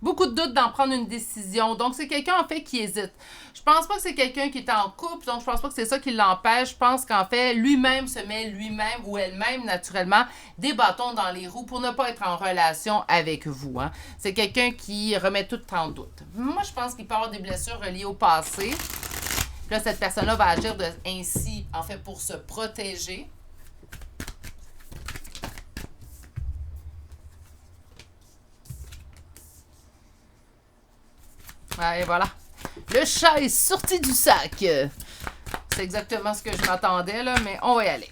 Beaucoup de doutes d'en prendre une décision. Donc, c'est quelqu'un, en fait, qui hésite. Je pense pas que c'est quelqu'un qui est en couple, donc je pense pas que c'est ça qui l'empêche. Je pense qu'en fait, lui-même se met lui-même ou elle-même, naturellement, des bâtons dans les roues pour ne pas être en relation avec vous. Hein. C'est quelqu'un qui remet tout en doute. Moi, je pense qu'il peut avoir des blessures reliées au passé. Puis là, cette personne-là va agir ainsi, en fait, pour se protéger. Et voilà. Le chat est sorti du sac. C'est exactement ce que je m'attendais, là, mais on va y aller.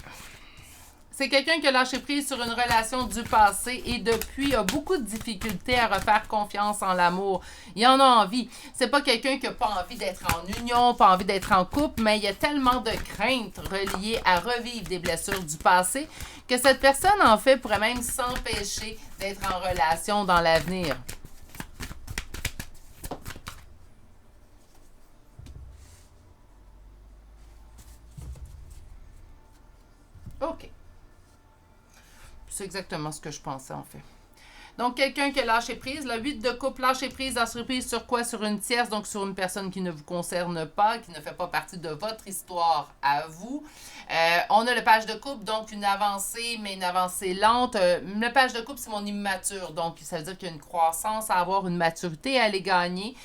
C'est quelqu'un qui a lâché prise sur une relation du passé et depuis a beaucoup de difficultés à refaire confiance en l'amour. Il en a envie. C'est pas quelqu'un qui a pas envie d'être en union, pas envie d'être en couple, mais il y a tellement de craintes reliées à revivre des blessures du passé que cette personne, en fait, pourrait même s'empêcher d'être en relation dans l'avenir. OK. C'est exactement ce que je pensais, en fait. Donc, quelqu'un qui a lâché prise. Le 8 de coupe, lâcher prise, lâcher prise sur quoi? Sur une tierce, donc sur une personne qui ne vous concerne pas, qui ne fait pas partie de votre histoire à vous. On a le page de coupe, donc une avancée, mais une avancée lente. Le page de coupe, c'est mon immature, donc ça veut dire qu'il y a une croissance à avoir, une maturité à aller gagner.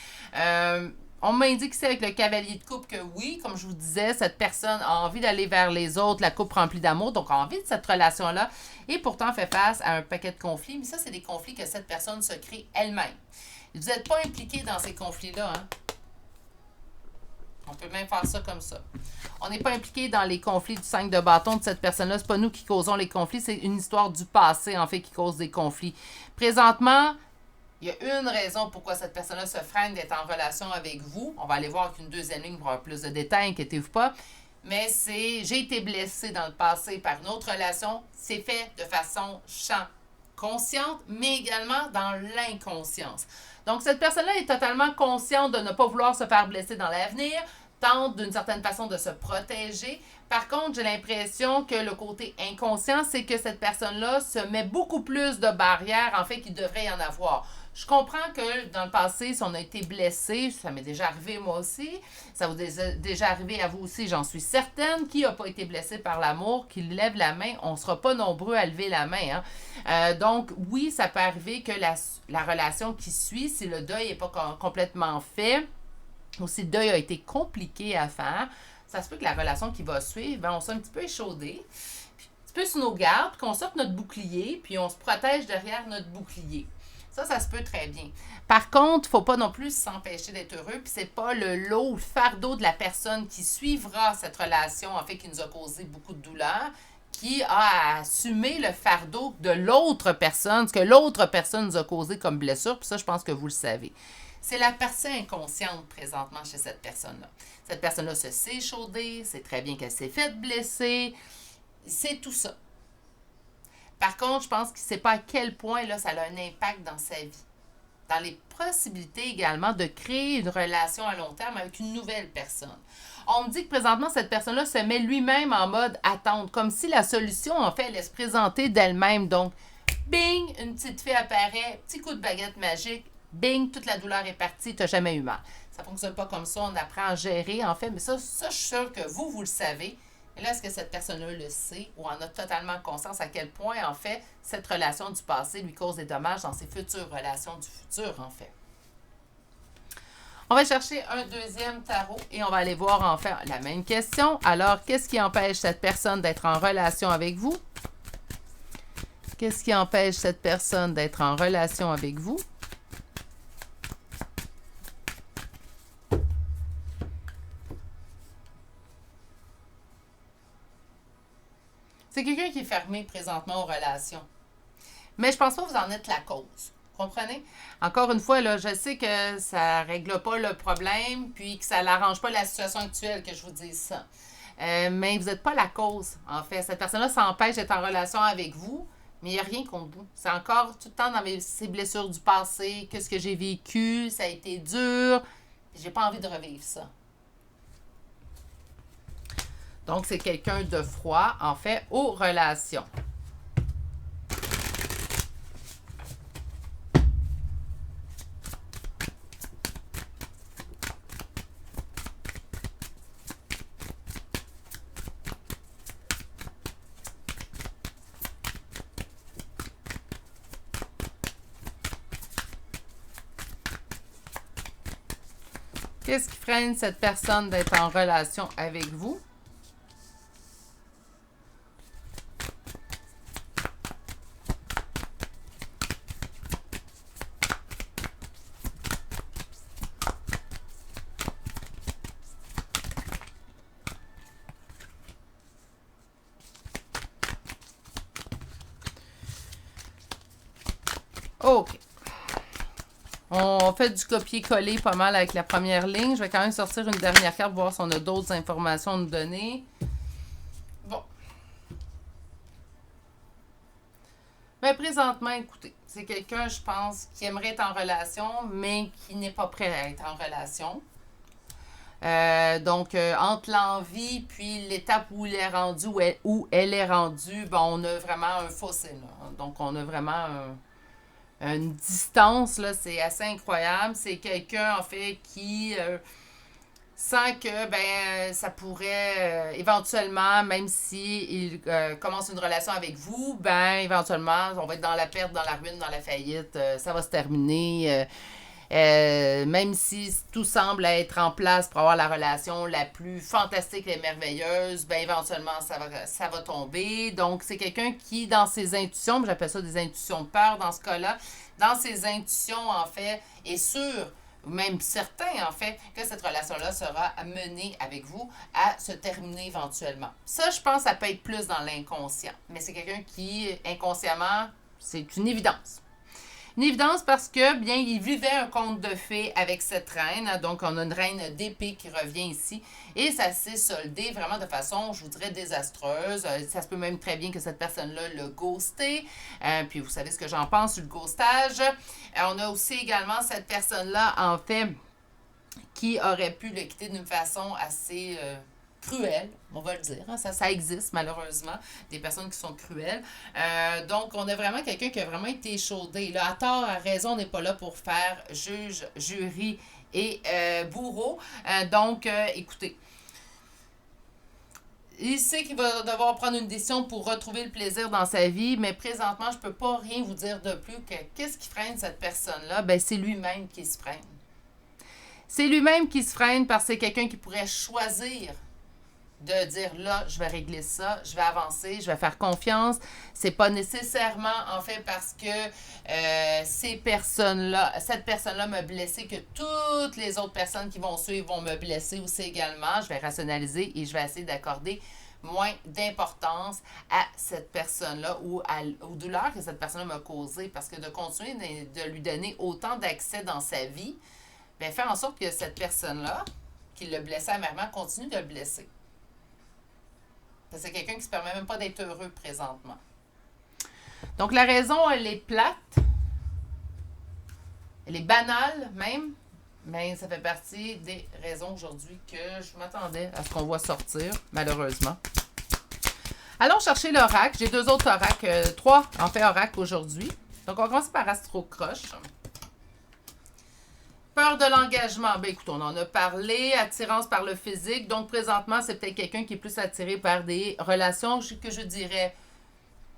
On m'indique ici avec le cavalier de coupe que oui, comme je vous disais, cette personne a envie d'aller vers les autres, la coupe remplie d'amour, donc a envie de cette relation-là, et pourtant fait face à un paquet de conflits. Mais ça, c'est des conflits que cette personne se crée elle-même. Vous n'êtes pas impliqué dans ces conflits-là. Hein? On peut même faire ça comme ça. On n'est pas impliqué dans les conflits du 5 de bâton de cette personne-là. Ce n'est pas nous qui causons les conflits, c'est une histoire du passé, en fait, qui cause des conflits. Présentement, il y a une raison pourquoi cette personne-là se freine d'être en relation avec vous. On va aller voir avec une deuxième ligne pour avoir plus de détails, inquiétez-vous pas. Mais c'est, j'ai été blessée dans le passé par une autre relation. C'est fait de façon consciente, mais également dans l'inconscience. Donc, cette personne-là est totalement consciente de ne pas vouloir se faire blesser dans l'avenir, tente d'une certaine façon de se protéger. Par contre, j'ai l'impression que le côté inconscient, c'est que cette personne-là se met beaucoup plus de barrières, en fait, qu'il devrait y en avoir. Je comprends que dans le passé, si on a été blessé, ça m'est déjà arrivé moi aussi, ça vous est déjà arrivé à vous aussi, j'en suis certaine. Qui n'a pas été blessé par l'amour, qui lève la main, on ne sera pas nombreux à lever la main. Hein? Donc oui, ça peut arriver que la relation qui suit, si le deuil n'est pas complètement fait, ou si le deuil a été compliqué à faire, ça se peut que la relation qui va suivre, on soit un petit peu échaudé, un petit peu sur nos gardes, qu'on sorte notre bouclier, puis on se protège derrière notre bouclier. Ça se peut très bien. Par contre, il ne faut pas non plus s'empêcher d'être heureux, puis c'est pas le lot, le fardeau de la personne qui suivra cette relation, en fait, qui nous a causé beaucoup de douleur, qui a à assumer le fardeau de l'autre personne, ce que l'autre personne nous a causé comme blessure, puis ça, je pense que vous le savez. C'est la partie inconsciente présentement chez cette personne-là. Cette personne-là se sait échaudée, c'est très bien qu'elle s'est faite blesser, c'est tout ça. Par contre, je pense qu'il ne sait pas à quel point là, ça a un impact dans sa vie. Dans les possibilités également de créer une relation à long terme avec une nouvelle personne. On me dit que présentement, cette personne-là se met lui-même en mode attente, comme si la solution, en fait, allait se présenter d'elle-même. Donc, bing, une petite fille apparaît, petit coup de baguette magique, bing, toute la douleur est partie, tu n'as jamais eu mal. Ça ne fonctionne pas comme ça, on apprend à gérer, en fait, mais ça, je suis sûre que vous le savez. Et là, est-ce que cette personne-là le sait ou en a totalement conscience à quel point, en fait, cette relation du passé lui cause des dommages dans ses futures relations du futur, en fait? On va chercher un deuxième tarot et on va aller voir, en fait, la même question. Alors, qu'est-ce qui empêche cette personne d'être en relation avec vous? Qu'est-ce qui empêche cette personne d'être en relation avec vous? C'est quelqu'un qui est fermé présentement aux relations. Mais je pense pas que vous en êtes la cause. Comprenez? Encore une fois, là, je sais que ça ne règle pas le problème, puis que ça n'arrange pas la situation actuelle que je vous dise ça. Mais vous n'êtes pas la cause, en fait. Cette personne-là s'empêche d'être en relation avec vous, mais il n'y a rien contre vous. C'est encore tout le temps dans ces blessures du passé, qu'est-ce que j'ai vécu, ça a été dur, puis j'ai pas envie de revivre ça. Donc, c'est quelqu'un de froid, en fait, aux relations. Qu'est-ce qui freine cette personne d'être en relation avec vous? OK. On fait du copier-coller pas mal avec la première ligne. Je vais quand même sortir une dernière carte pour voir si on a d'autres informations à nous donner. Bon. Mais présentement, écoutez, c'est quelqu'un, je pense, qui aimerait être en relation, mais qui n'est pas prêt à être en relation. Donc, entre l'envie puis l'étape où il est rendu, où elle est rendue, ben, on a vraiment un fossé, là. Donc, on a vraiment une distance, là, c'est assez incroyable. C'est quelqu'un, en fait, qui sent que ça pourrait éventuellement, même si il commence une relation avec vous, éventuellement, on va être dans la perte, dans la ruine, dans la faillite, ça va se terminer. Même si tout semble être en place pour avoir la relation la plus fantastique et merveilleuse, éventuellement, ça va tomber. Donc, c'est quelqu'un qui, dans ses intuitions, j'appelle ça des intuitions de peur dans ce cas-là, dans ses intuitions, en fait, est sûr, ou même certain, en fait, que cette relation-là sera menée avec vous à se terminer éventuellement. Ça, je pense, ça peut être plus dans l'inconscient. Mais c'est quelqu'un qui, inconsciemment, c'est une évidence. Une évidence parce que, bien, il vivait un conte de fées avec cette reine. Donc, on a une reine d'épée qui revient ici. Et ça s'est soldé vraiment de façon, je vous dirais, désastreuse. Ça se peut même très bien que cette personne-là l'a ghosté. Puis, vous savez ce que j'en pense sur le ghostage. On a aussi également cette personne-là, en fait, qui aurait pu le quitter d'une façon assez cruelle, on va le dire. Hein. Ça existe, malheureusement, des personnes qui sont cruelles. Donc, on a vraiment quelqu'un qui a vraiment été échaudé. Là, à tort, à raison, on n'est pas là pour faire juge, jury et bourreau. Donc, écoutez, il sait qu'il va devoir prendre une décision pour retrouver le plaisir dans sa vie, mais présentement, je ne peux pas rien vous dire de plus que qu'est-ce qui freine cette personne-là? C'est lui-même qui se freine. C'est lui-même qui se freine parce que c'est quelqu'un qui pourrait choisir de dire là, je vais régler ça, je vais avancer, je vais faire confiance. C'est pas nécessairement en fait parce que cette personne-là m'a blessé que toutes les autres personnes qui vont suivre vont me blesser aussi également. Je vais rationaliser et je vais essayer d'accorder moins d'importance à cette personne-là ou aux douleurs que cette personne-là m'a causées. Parce que de continuer de lui donner autant d'accès dans sa vie, bien, faire en sorte que cette personne-là, qui l'a blessé amèrement, continue de le blesser. Parce que c'est quelqu'un qui se permet même pas d'être heureux présentement. Donc, la raison, elle est plate. Elle est banale, même. Mais ça fait partie des raisons aujourd'hui que je m'attendais à ce qu'on voit sortir, malheureusement. Allons chercher l'oracle. J'ai 2 autres oracles, 3 en fait oracles aujourd'hui. Donc, on va commencer par Astro Croche. Peur de l'engagement. Ben écoute, on en a parlé. Attirance par le physique. Donc, présentement, c'est peut-être quelqu'un qui est plus attiré par des relations que je dirais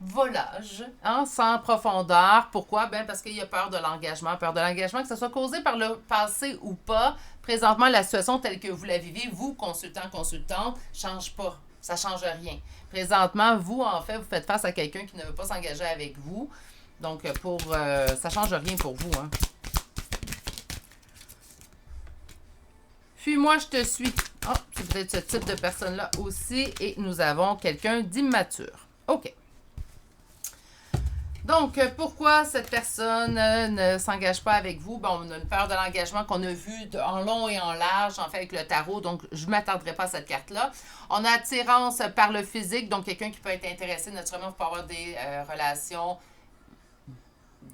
volage, hein, sans profondeur. Pourquoi? Ben parce qu'il y a peur de l'engagement. Peur de l'engagement, que ce soit causé par le passé ou pas. Présentement, la situation telle que vous la vivez, vous, consultant, consultante, change pas. Ça change rien. Présentement, vous, en fait, vous faites face à quelqu'un qui ne veut pas s'engager avec vous. Donc, ça change rien pour vous, hein. Fuis-moi, je te suis. Oh, c'est peut-être ce type de personne-là aussi. Et nous avons quelqu'un d'immature. OK. Donc, pourquoi cette personne ne s'engage pas avec vous? Bon, on a une peur de l'engagement qu'on a vu en long et en large, en fait, avec le tarot. Donc, je ne m'attarderai pas à cette carte-là. On a attirance par le physique. Donc, quelqu'un qui peut être intéressé, naturellement, pour avoir des relations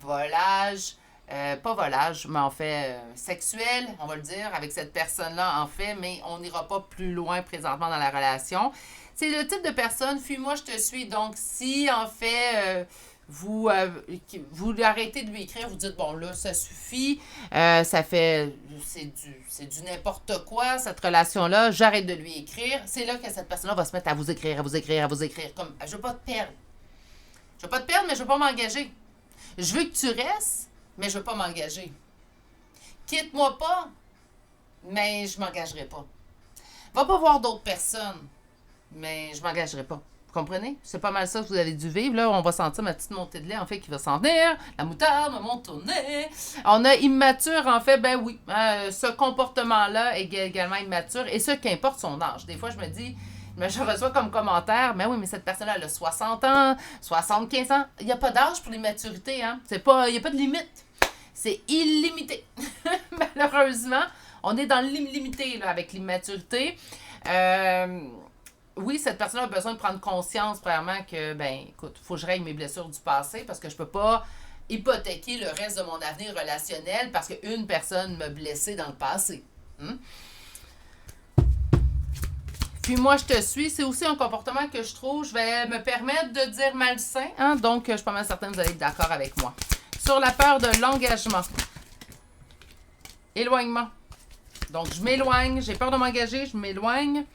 volage. Pas volage, mais en fait sexuel, on va le dire, avec cette personne-là, en fait, mais on n'ira pas plus loin présentement dans la relation. C'est le type de personne, fuis-moi, je te suis. Donc, si, en fait, vous arrêtez de lui écrire, vous dites, bon, là, ça suffit, ça fait, c'est du n'importe quoi, cette relation-là, j'arrête de lui écrire, c'est là que cette personne-là va se mettre à vous écrire, comme, je veux pas te perdre. Je veux pas te perdre, mais je veux pas m'engager. Je veux que tu restes, mais je ne veux pas m'engager. Quitte-moi pas, mais je ne m'engagerai pas. Va pas voir d'autres personnes, mais je ne m'engagerai pas. Vous comprenez? C'est pas mal ça que vous avez dû vivre. Là, on va sentir ma petite montée de lait, en fait, qui va s'en venir. La moutarde me monte au nez. On a immature, en fait, ben oui. Ce comportement-là est également immature, et ce, qu'importe son âge. Des fois, je me dis... Mais je reçois comme commentaire, mais oui, mais cette personne-là, elle a 60 ans, 75 ans. Il n'y a pas d'âge pour l'immaturité, hein. Il n'y a pas de limite. C'est illimité. Malheureusement, on est dans l'illimité là, avec l'immaturité. Oui, cette personne a besoin de prendre conscience, premièrement, que, ben, écoute, il faut que je règle mes blessures du passé parce que je peux pas hypothéquer le reste de mon avenir relationnel parce qu'une personne m'a blessé dans le passé. Puis moi, je te suis. C'est aussi un comportement que je trouve, je vais me permettre de dire malsain. Hein? Donc, je suis pas mal certaine que vous allez être d'accord avec moi. Sur la peur de l'engagement. Éloignement. Donc, je m'éloigne. J'ai peur de m'engager, je m'éloigne.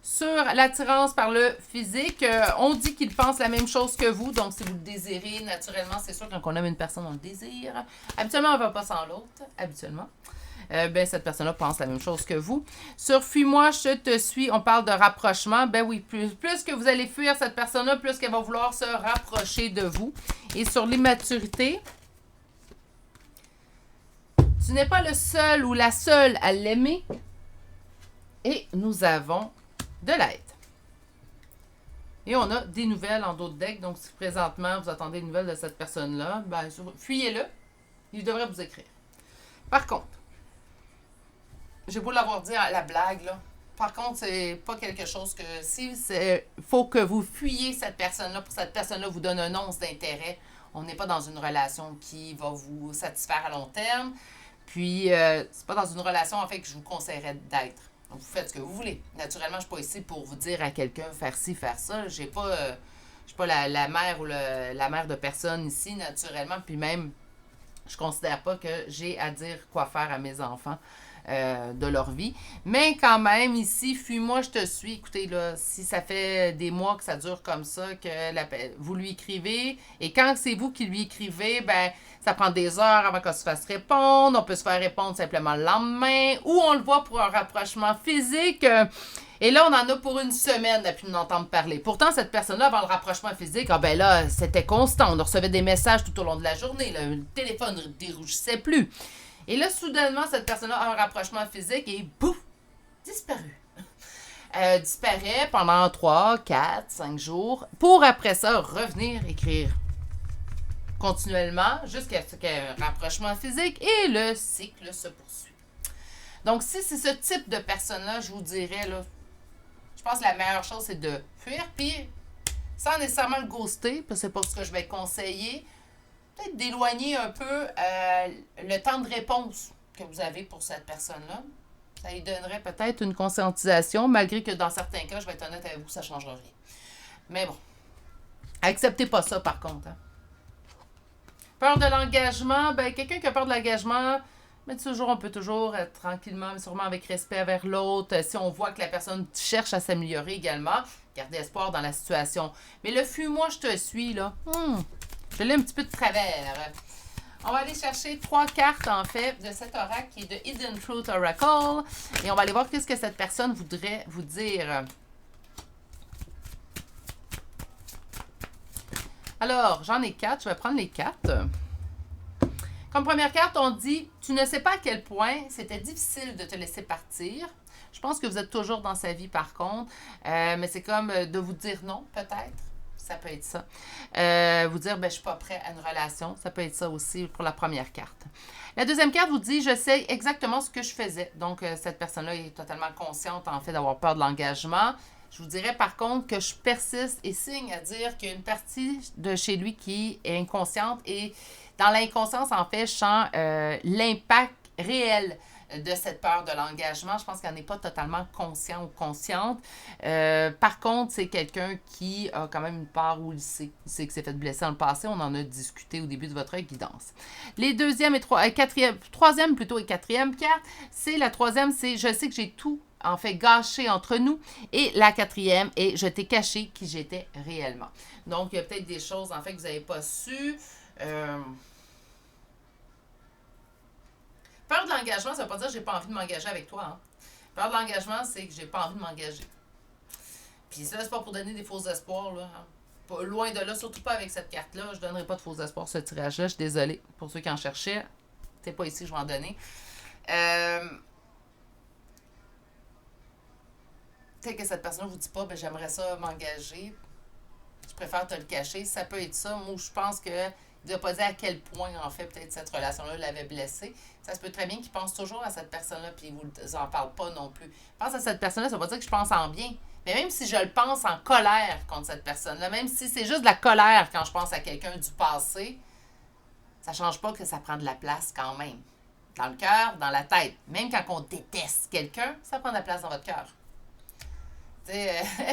Sur l'attirance par le physique, on dit qu'il pense la même chose que vous. Donc, si vous le désirez, naturellement, c'est sûr, quand on aime une personne, on le désire. Habituellement, on ne va pas sans l'autre. Habituellement. Ben, cette personne-là pense la même chose que vous. Sur fuis-moi, je te suis, on parle de rapprochement. Ben oui, plus que vous allez fuir cette personne-là, plus qu'elle va vouloir se rapprocher de vous. Et sur l'immaturité, tu n'es pas le seul ou la seule à l'aimer. Et nous avons de l'aide. Et on a des nouvelles en d'autres decks. Donc, si présentement vous attendez des nouvelles de cette personne-là, ben, fuyez-le. Il devrait vous écrire. Par contre, j'ai beau l'avoir dit à la blague, là. Par contre, c'est pas quelque chose que... faut que vous fuyiez cette personne-là pour que cette personne-là vous donne un once d'intérêt. On n'est pas dans une relation qui va vous satisfaire à long terme. Puis, c'est pas dans une relation, en fait, que je vous conseillerais d'être. Donc, vous faites ce que vous voulez. Naturellement, je ne suis pas ici pour vous dire à quelqu'un faire ci, faire ça. Je ne suis pas la mère ou la mère de personne ici, naturellement. Puis même, je considère pas que j'ai à dire quoi faire à mes enfants. De leur vie. Mais quand même, ici, fuis-moi, je te suis. Écoutez, là, si ça fait des mois que ça dure comme ça, que vous lui écrivez, et quand c'est vous qui lui écrivez, ben, ça prend des heures avant qu'on se fasse répondre. On peut se faire répondre simplement le lendemain, ou on le voit pour un rapprochement physique. Et là, on en a pour une semaine à plus d'entendre parler. Pourtant, cette personne-là, avant le rapprochement physique, ah ben là, c'était constant. On recevait des messages tout au long de la journée. Là. Le téléphone ne dérougissait plus. Et là, soudainement, cette personne-là a un rapprochement physique et bouf, disparu. Disparaît pendant 3, 4, 5 jours pour après ça revenir écrire continuellement jusqu'à ce qu'il y ait un rapprochement physique et le cycle se poursuit. Donc, si c'est ce type de personne-là, je vous dirais, là, je pense que la meilleure chose, c'est de fuir, puis sans nécessairement le ghoster, parce que c'est pas ce que je vais conseiller, peut-être d'éloigner un peu le temps de réponse que vous avez pour cette personne-là. Ça lui donnerait peut-être une conscientisation, malgré que dans certains cas, je vais être honnête avec vous, ça ne changera rien. Mais bon, acceptez pas ça par contre. Hein. Peur de l'engagement, ben quelqu'un qui a peur de l'engagement, mais toujours, on peut toujours être tranquillement, mais sûrement avec respect vers l'autre. Si on voit que la personne cherche à s'améliorer également, garder espoir dans la situation. Mais le fuis-moi, je te suis, là. Je l'ai un petit peu de travers. On va aller chercher 3 cartes, en fait, de cet oracle qui est de Hidden Truth Oracle. Et on va aller voir qu'est-ce que cette personne voudrait vous dire. Alors, j'en ai 4. Je vais prendre les 4. Comme première carte, on dit « Tu ne sais pas à quel point c'était difficile de te laisser partir. » Je pense que vous êtes toujours dans sa vie, par contre. Mais c'est comme de vous dire non, peut-être. Ça peut être ça. Vous dire, ben, je ne suis pas prêt à une relation. Ça peut être ça aussi pour la première carte. La deuxième carte vous dit, je sais exactement ce que je faisais. Donc, cette personne-là est totalement consciente, en fait, d'avoir peur de l'engagement. Je vous dirais, par contre, que je persiste et signe à dire qu'il y a une partie de chez lui qui est inconsciente. Et dans l'inconscience, en fait, je sens l'impact réel de cette peur de l'engagement. Je pense qu'elle n'est pas totalement conscient ou consciente. Par contre, c'est quelqu'un qui a quand même une part où il sait qu'il s'est fait blesser dans le passé. On en a discuté au début de votre guidance. Les deuxième et troisième plutôt et quatrième carte, c'est la troisième, c'est je sais que j'ai tout en fait gâché entre nous. Et la quatrième est je t'ai caché qui j'étais réellement. Donc, il y a peut-être des choses en fait que vous n'avez pas su. Peur de l'engagement, ça ne veut pas dire que je n'ai pas envie de m'engager avec toi. Hein. Peur de l'engagement, c'est que j'ai pas envie de m'engager. Puis ça, c'est pas pour donner des faux espoirs. Là, hein. Pas, loin de là, surtout pas avec cette carte-là. Je ne donnerai pas de faux espoirs sur ce tirage-là. Je suis désolée pour ceux qui en cherchaient. C'est pas ici que je vais en donner. Peut-être que cette personne ne vous dit pas, ben, j'aimerais ça m'engager. Je préfère te le cacher. Ça peut être ça. Moi, je pense que il ne doit pas dire à quel point, en fait, peut-être cette relation-là l'avait blessé. Ça se peut très bien qu'il pense toujours à cette personne-là, puis il ne vous en parle pas non plus. Pense à cette personne-là, ça ne veut pas dire que je pense en bien. Mais même si je le pense en colère contre cette personne-là, même si c'est juste de la colère quand je pense à quelqu'un du passé, ça ne change pas que ça prend de la place quand même. Dans le cœur, dans la tête. Même quand on déteste quelqu'un, ça prend de la place dans votre cœur.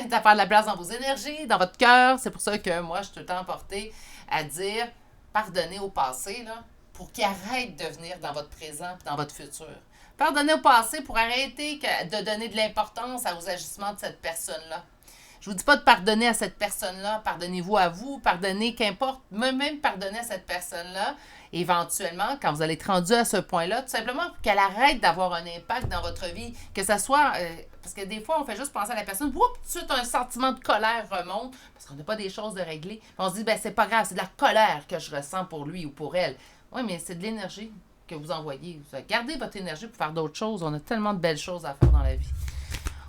Ça prend de la place dans vos énergies, dans votre cœur. C'est pour ça que moi, je suis tout le temps portée à dire pardonnez au passé, là, pour qu'il arrête de venir dans votre présent et dans votre futur. Pardonnez au passé pour arrêter de donner de l'importance aux agissements de cette personne-là. Je ne vous dis pas de pardonner à cette personne-là, pardonnez-vous à vous, pardonnez, qu'importe, même pardonner à cette personne-là, éventuellement, quand vous allez être rendu à ce point-là, tout simplement pour qu'elle arrête d'avoir un impact dans votre vie, que ça soit, parce que des fois, on fait juste penser à la personne, tout de suite, un sentiment de colère remonte, parce qu'on n'a pas des choses de régler, on se dit, ben c'est pas grave, c'est de la colère que je ressens pour lui ou pour elle. Oui, mais c'est de l'énergie que vous envoyez. Gardez votre énergie pour faire d'autres choses, on a tellement de belles choses à faire dans la vie.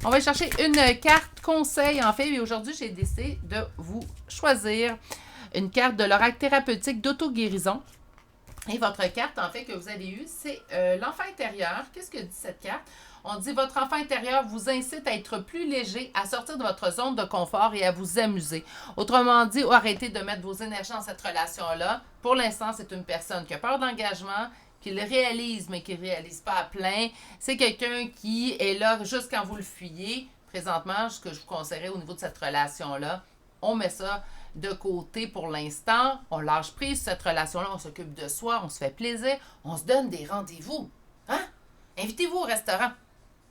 On va chercher une carte conseil, en fait, et aujourd'hui, j'ai décidé de vous choisir une carte de l'oracle thérapeutique d'auto-guérison. Et votre carte, en fait, que vous avez eue, c'est l'enfant intérieur. Qu'est-ce que dit cette carte? On dit, votre enfant intérieur vous incite à être plus léger, à sortir de votre zone de confort et à vous amuser. Autrement dit, arrêtez de mettre vos énergies dans cette relation-là. Pour l'instant, c'est une personne qui a peur d'engagement, qui le réalise, mais qui ne réalise pas à plein. C'est quelqu'un qui est là juste quand vous le fuyez. Présentement, ce que je vous conseillerais au niveau de cette relation-là, on met ça de côté pour l'instant. On lâche prise cette relation-là, on s'occupe de soi, on se fait plaisir, on se donne des rendez-vous. Hein? Invitez-vous au restaurant.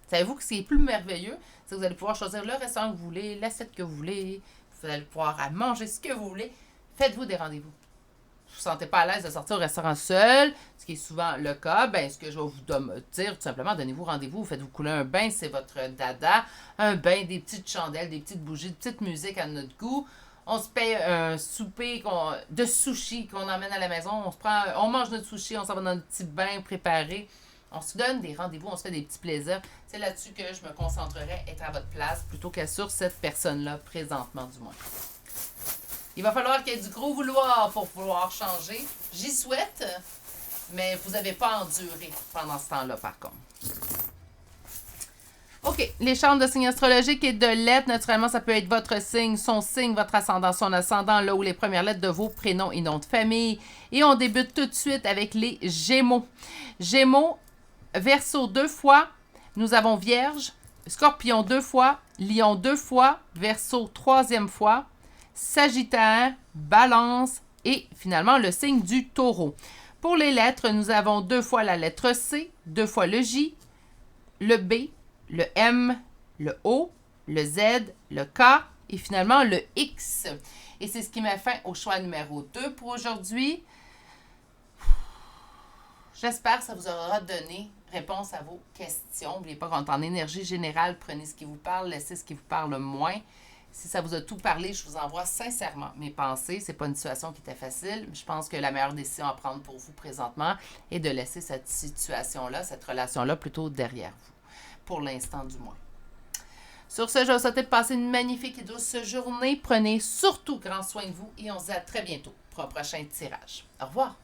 Savez-vous que ce qui est plus merveilleux, c'est que vous allez pouvoir choisir le restaurant que vous voulez, l'assiette que vous voulez, vous allez pouvoir manger ce que vous voulez. Faites-vous des rendez-vous. vous sentez pas à l'aise de sortir au restaurant seul, ce qui est souvent le cas, ben ce que je vais vous dire, tout simplement, donnez-vous rendez-vous, faites-vous couler un bain, c'est votre dada, un bain, des petites chandelles, des petites bougies, de petites musiques à notre goût. On se paye un souper de sushi qu'on emmène à la maison, on mange notre sushi, on s'en va dans un petit bain préparé. On se donne des rendez-vous, on se fait des petits plaisirs. C'est là-dessus que je me concentrerai, être à votre place, plutôt qu'à sur cette personne-là, présentement du moins. Il va falloir qu'il y ait du gros vouloir pour pouvoir changer. J'y souhaite, mais vous n'avez pas enduré pendant ce temps-là, par contre. OK. Les chartes de signes astrologiques et de lettres, naturellement, ça peut être votre signe, son signe, votre ascendant, son ascendant, là où les premières lettres de vos prénoms et noms de famille. Et on débute tout de suite avec les Gémeaux. Gémeaux, Verseau 2 fois, nous avons Vierge, Scorpion 2 fois, Lion 2 fois, Verseau 3e fois, Sagittaire, Balance et finalement le signe du Taureau. Pour les lettres, nous avons 2 fois la lettre C, 2 fois le J, le B, le M, le O, le Z, le K et finalement le X. Et c'est ce qui met fin au choix numéro 2 pour aujourd'hui. J'espère que ça vous aura donné réponse à vos questions. N'oubliez pas qu'on est en énergie générale. Prenez ce qui vous parle, laissez ce qui vous parle moins. Si ça vous a tout parlé, je vous envoie sincèrement mes pensées. C'est pas une situation qui était facile. Je pense que la meilleure décision à prendre pour vous présentement est de laisser cette situation-là, cette relation-là plutôt derrière vous. Pour l'instant du moins. Sur ce, je vous souhaite de passer une magnifique et douce journée. Prenez surtout grand soin de vous et on se dit à très bientôt pour un prochain tirage. Au revoir.